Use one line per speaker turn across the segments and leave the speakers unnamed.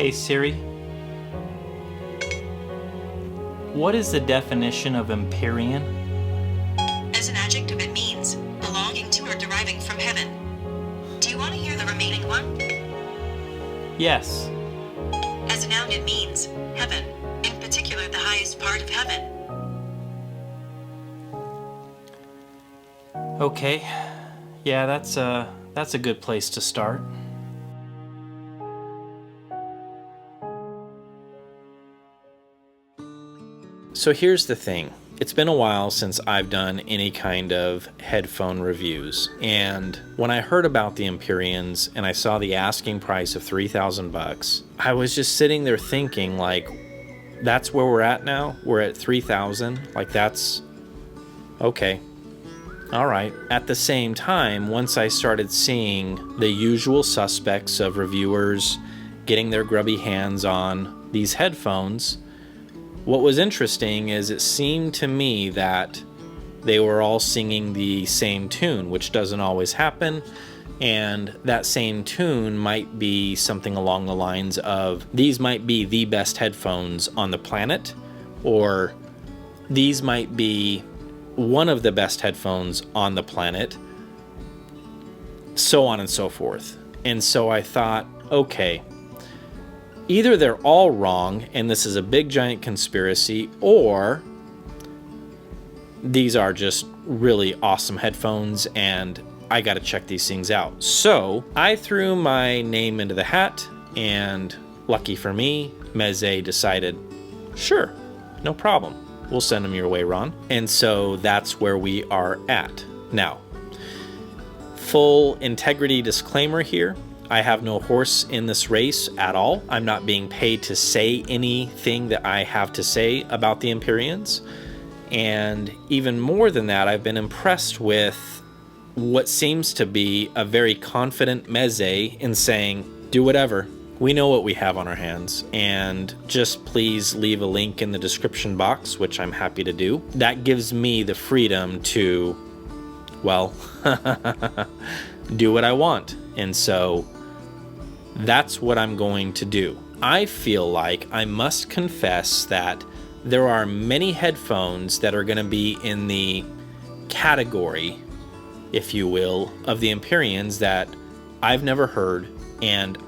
Hey Siri, what is the definition of Empyrean?
As an adjective, it means belonging to or deriving from heaven. Do you want to hear the remaining one?
Yes.
As a noun, it means heaven, in particular the highest part of heaven.
Okay. Yeah, that's a good place to start. So here's the thing. It's been a while since I've done any kind of headphone reviews, and when I heard about the Empyreans and I saw the asking price of $3,000, I was just sitting there thinking, like, that's where we're at now? We're at $3,000? Like, that's okay. All right. At the same time, once I started seeing the usual suspects of reviewers getting their grubby hands on these headphones, what was interesting is it seemed to me that they were all singing the same tune, which doesn't always happen. And that same tune might be something along the lines of, these might be the best headphones on the planet, or these might be one of the best headphones on the planet, so on and so forth. And so I thought, okay, either they're all wrong and this is a big giant conspiracy, or these are just really awesome headphones and I got to check these things out. So I threw my name into the hat, and lucky for me, Meze decided, sure, no problem. We'll send them your way, Ron. And so that's where we are at. Now, full integrity disclaimer here. I have no horse in this race at all. I'm not being paid to say anything that I have to say about the Empyreans. And even more than that, I've been impressed with what seems to be a very confident Meze in saying, do whatever. We know what we have on our hands, and just please leave a link in the description box, which I'm happy to do. That gives me the freedom to, well, do what I want. And so that's what I'm going to do. I feel like I must confess that there are many headphones that are going to be in the category, if you will, of the Empyreans that I've never heard, and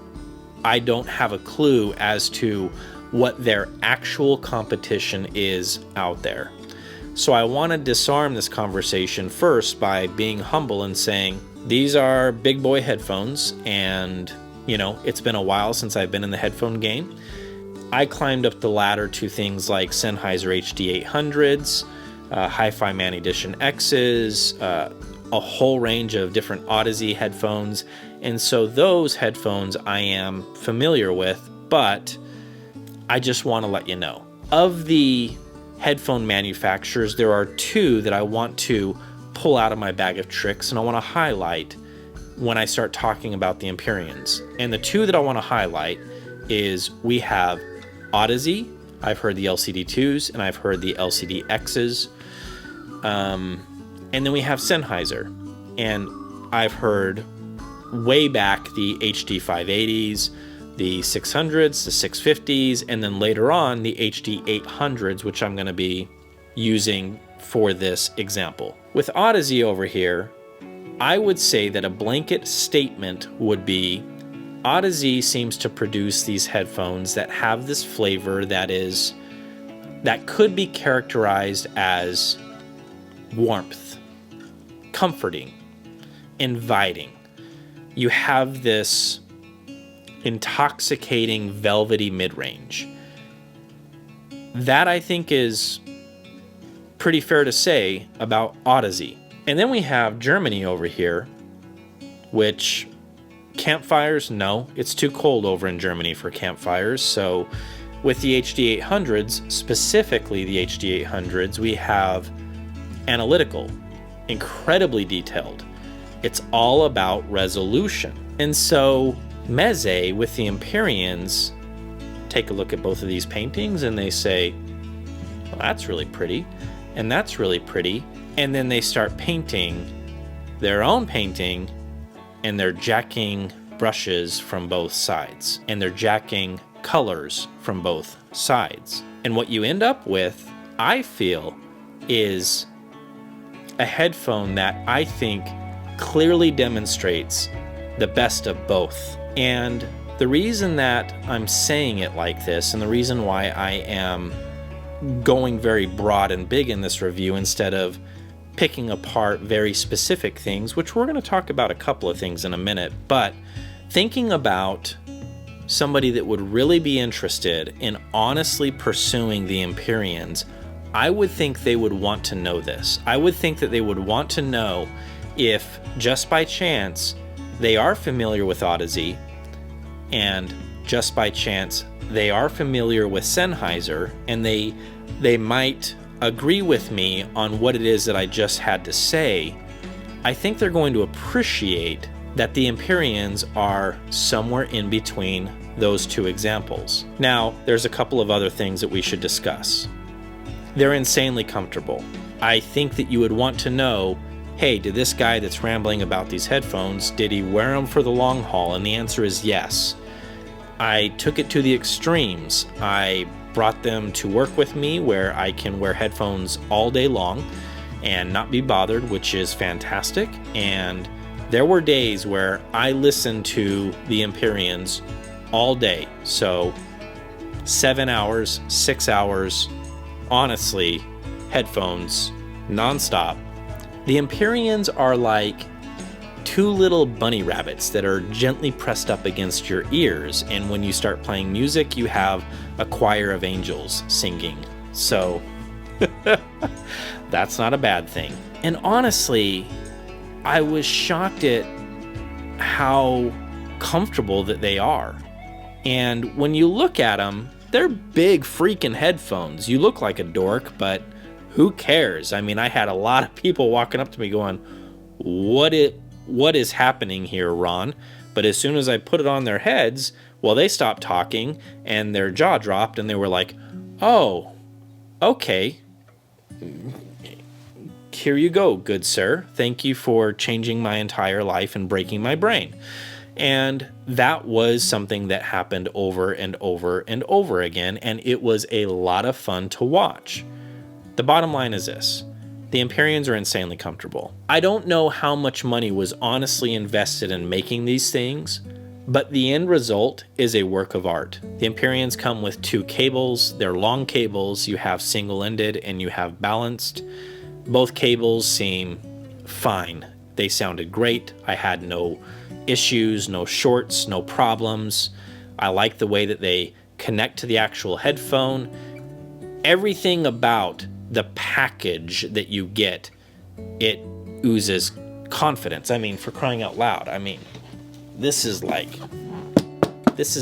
I don't have a clue as to what their actual competition is out there. So I want to disarm this conversation first by being humble and saying, these are big boy headphones, and you know, it's been a while since I've been in the headphone game. I climbed up the ladder to things like Sennheiser HD800s, Hi-Fi Man Edition X's, a whole range of different Odyssey headphones. And so those headphones I am familiar with, but I just want to let you know. Of the headphone manufacturers, there are two that I want to pull out of my bag of tricks and I want to highlight when I start talking about the Empyreans. And the two that I want to highlight is, we have Odyssey. I've heard the LCD2s and I've heard the LCD-Xs. And then we have Sennheiser. And I've heard way back the HD580s, the 600s, the 650s, and then later on the HD800s, which I'm going to be using for this example. With Odyssey over here, I would say that a blanket statement would be, Odyssey seems to produce these headphones that have this flavor that could be characterized as warmth, comforting, inviting. You have this intoxicating velvety mid-range. That I think is pretty fair to say about Odyssey. And then we have Germany over here, which campfires, no, it's too cold over in Germany for campfires. So with the HD800s, specifically the HD800s, we have analytical, incredibly detailed. It's all about resolution. And so Meze with the Empyreans take a look at both of these paintings and they say, well, that's really pretty, and that's really pretty. And then they start painting their own painting, and they're jacking brushes from both sides, and they're jacking colors from both sides. And what you end up with, I feel, is a headphone that I think clearly demonstrates the best of both. And the reason that I'm saying it like this, and the reason why I am going very broad and big in this review instead of picking apart very specific things, which we're going to talk about a couple of things in a minute, but thinking about somebody that would really be interested in honestly pursuing the Empyreans, I would think they would want to know this. I would think that they would want to know if, just by chance, they are familiar with Odyssey, and just by chance, they are familiar with Sennheiser, and they might agree with me on what it is that I just had to say. I think they're going to appreciate that the Empyreans are somewhere in between those two examples. Now, there's a couple of other things that we should discuss. They're insanely comfortable. I think that you would want to know, hey, did this guy that's rambling about these headphones, did he wear them for the long haul? And the answer is yes. I took it to the extremes. I brought them to work with me where I can wear headphones all day long and not be bothered, which is fantastic. And there were days where I listened to the Empyreans all day. So 7 hours, 6 hours, honestly, headphones, nonstop. The Empyreans are like two little bunny rabbits that are gently pressed up against your ears, and when you start playing music, you have a choir of angels singing. So that's not a bad thing. And honestly, I was shocked at how comfortable that they are. And when you look at them, they're big freaking headphones. You look like a dork, but who cares? I mean, I had a lot of people walking up to me going, what is happening here, Ron? But as soon as I put it on their heads, well, they stopped talking and their jaw dropped and they were like, oh, okay. Here you go, good sir. Thank you for changing my entire life and breaking my brain. And that was something that happened over and over and over again, and it was a lot of fun to watch. The bottom line is this. The Empyreans are insanely comfortable. I don't know how much money was honestly invested in making these things, but the end result is a work of art. The Empyreans come with two cables. They're long cables. You have single-ended and you have balanced. Both cables seem fine. They sounded great. I had no issues, no shorts, no problems. I like the way that they connect to the actual headphone. Everything about the package that you get, it oozes confidence. I mean, for crying out loud. I mean, this is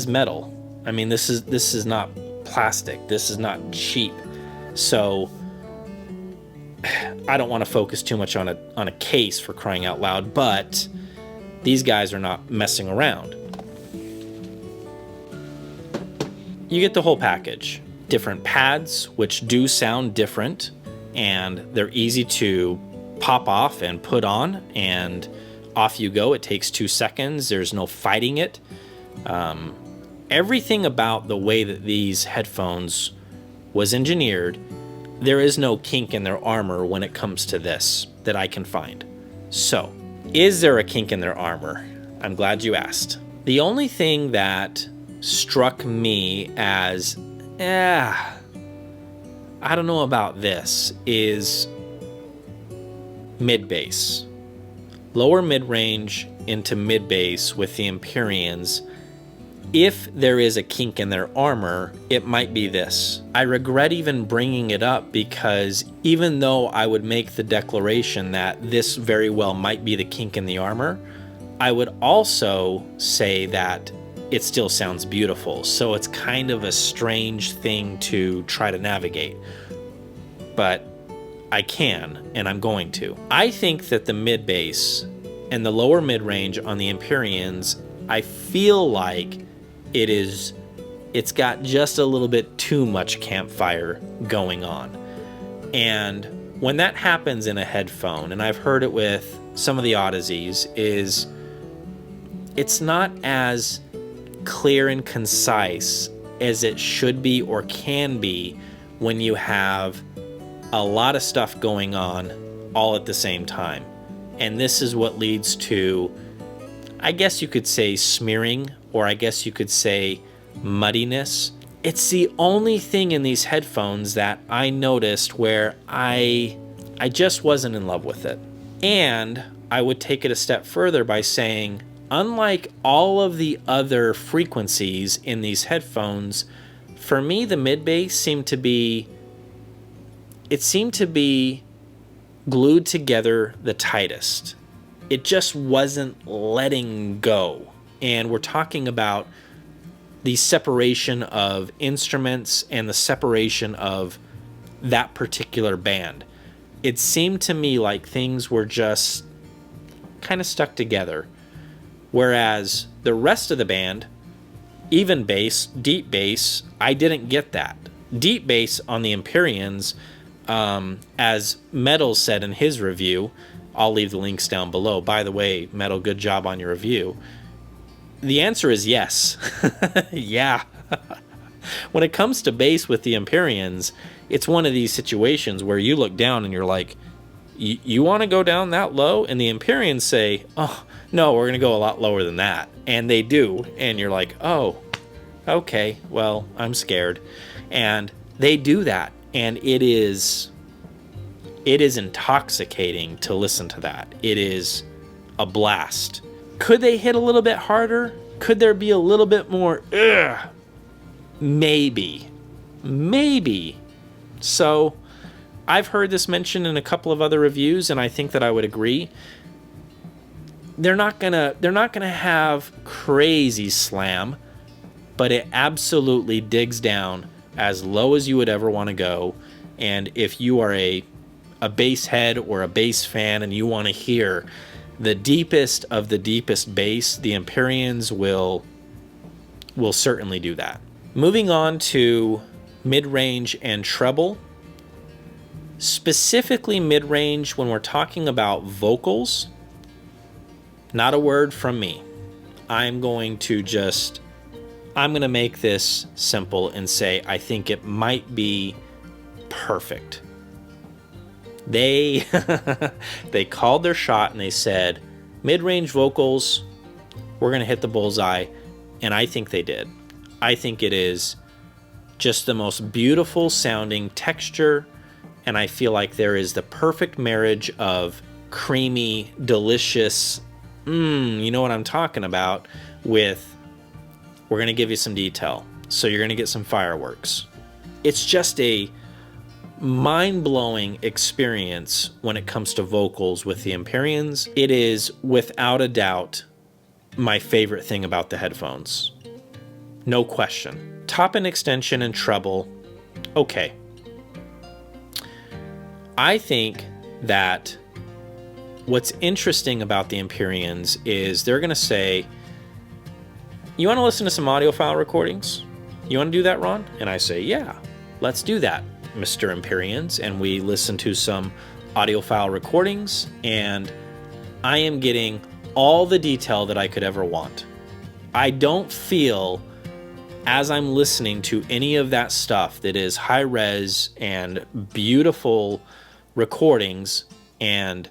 metal. I mean, this is not plastic. This is not cheap. So I don't want to focus too much on a case, for crying out loud, but these guys are not messing around. You get the whole package. Different pads, which do sound different, and they're easy to pop off and put on, and off you go. It takes 2 seconds. There's no fighting it. Everything about the way that these headphones was engineered, there is no kink in their armor when it comes to this that I can find. So, is there a kink in their armor? I'm glad you asked. The only thing that struck me as, I don't know about this, is mid-bass. Lower mid-range into mid-bass with the Empyreans. If there is a kink in their armor, it might be this. I regret even bringing it up because even though I would make the declaration that this very well might be the kink in the armor, I would also say that it still sounds beautiful. So it's kind of a strange thing to try to navigate. But I can, and I'm going to. I think that the mid-bass and the lower mid-range on the Empyreans, I feel like it's got just a little bit too much campfire going on. And when that happens in a headphone, and I've heard it with some of the Odysseys, is it's not as clear and concise as it should be or can be when you have a lot of stuff going on all at the same time. And this is what leads to, I guess you could say, smearing, or I guess you could say muddiness. It's the only thing in these headphones that I noticed where I just wasn't in love with it. And I would take it a step further by saying, unlike all of the other frequencies in these headphones, for me, the mid-bass seemed to be glued together the tightest. It just wasn't letting go. And we're talking about the separation of instruments and the separation of that particular band. It seemed to me like things were just kind of stuck together. Whereas the rest of the band, even bass, deep bass, I didn't get that. Deep bass on the Empyreans, as Metal said in his review, I'll leave the links down below. By the way, Metal, good job on your review. The answer is yes. Yeah. When it comes to bass with the Empyreans, it's one of these situations where you look down and you're like, you want to go down that low? And the Empyreans say, oh, no, we're going to go a lot lower than that. And they do. And you're like, oh, okay, well, I'm scared. And they do that. And it is intoxicating to listen to that. It is a blast. Could they hit a little bit harder? Could there be a little bit more? Maybe. So I've heard this mentioned in a couple of other reviews, and I think that I would agree. They're not gonna have crazy slam, but it absolutely digs down as low as you would ever want to go. And if you are a bass head or a bass fan and you want to hear the deepest of the deepest bass, the Empyreans will certainly do that. Moving on to mid-range and treble. Specifically mid-range when we're talking about vocals, not a word from me. I'm going to make this simple and say I think it might be perfect. They called their shot and they said, mid-range vocals, we're going to hit the bullseye, and I think they did. I think it is just the most beautiful sounding texture, and I feel like there is the perfect marriage of creamy, delicious, you know what I'm talking about, with we're going to give you some detail. So you're going to get some fireworks. It's just a mind-blowing experience when it comes to vocals with the Empyreans. It is, without a doubt, my favorite thing about the headphones. No question. Top and extension and treble, okay. I think that what's interesting about the Empyreans is they're going to say, you want to listen to some audiophile recordings? You want to do that, Ron? And I say, yeah, let's do that, Mr. Empyreans. And we listen to some audiophile recordings, and I am getting all the detail that I could ever want. I don't feel, as I'm listening to any of that stuff that is high res and beautiful recordings and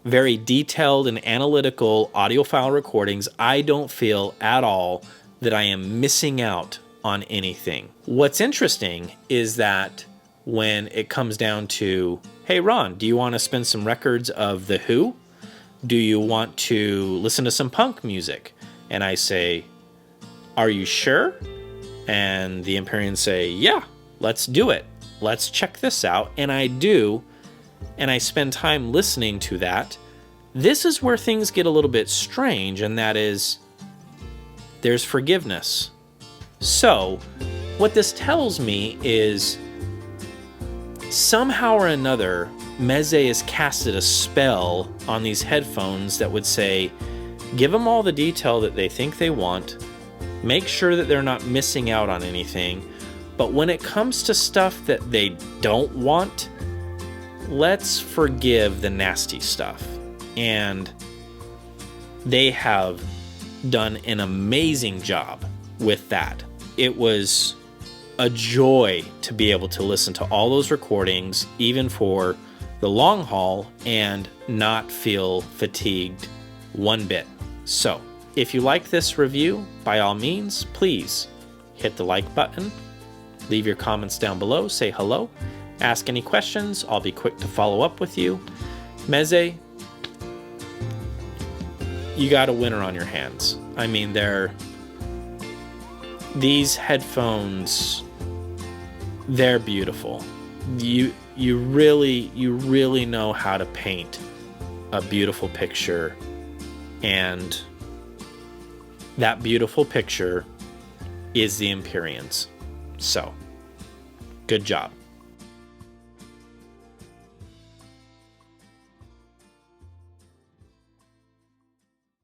very detailed and analytical audiophile recordings, I don't feel at all that I am missing out on anything. What's interesting is that when it comes down to, hey Ron, do you want to spin some records of The Who? Do you want to listen to some punk music? And I say, are you sure? And the Empyreans say, yeah, let's do it. Let's check this out. And I do. And I spend time listening to that. This is where things get a little bit strange, and that is there's forgiveness. So what this tells me is somehow or another, Meze has casted a spell on these headphones that would say, give them all the detail that they think they want, make sure that they're not missing out on anything, but when it comes to stuff that they don't want, let's forgive the nasty stuff. And they have done an amazing job with that. It was a joy to be able to listen to all those recordings, even for the long haul, and not feel fatigued one bit. So, if you like this review, by all means, please hit the like button, leave your comments down below, say hello, ask any questions. I'll be quick to follow up with you. Meze, you got a winner on your hands. I mean, these headphones, they're beautiful. You really know how to paint a beautiful picture, and that beautiful picture is the Empyreans. So, good job.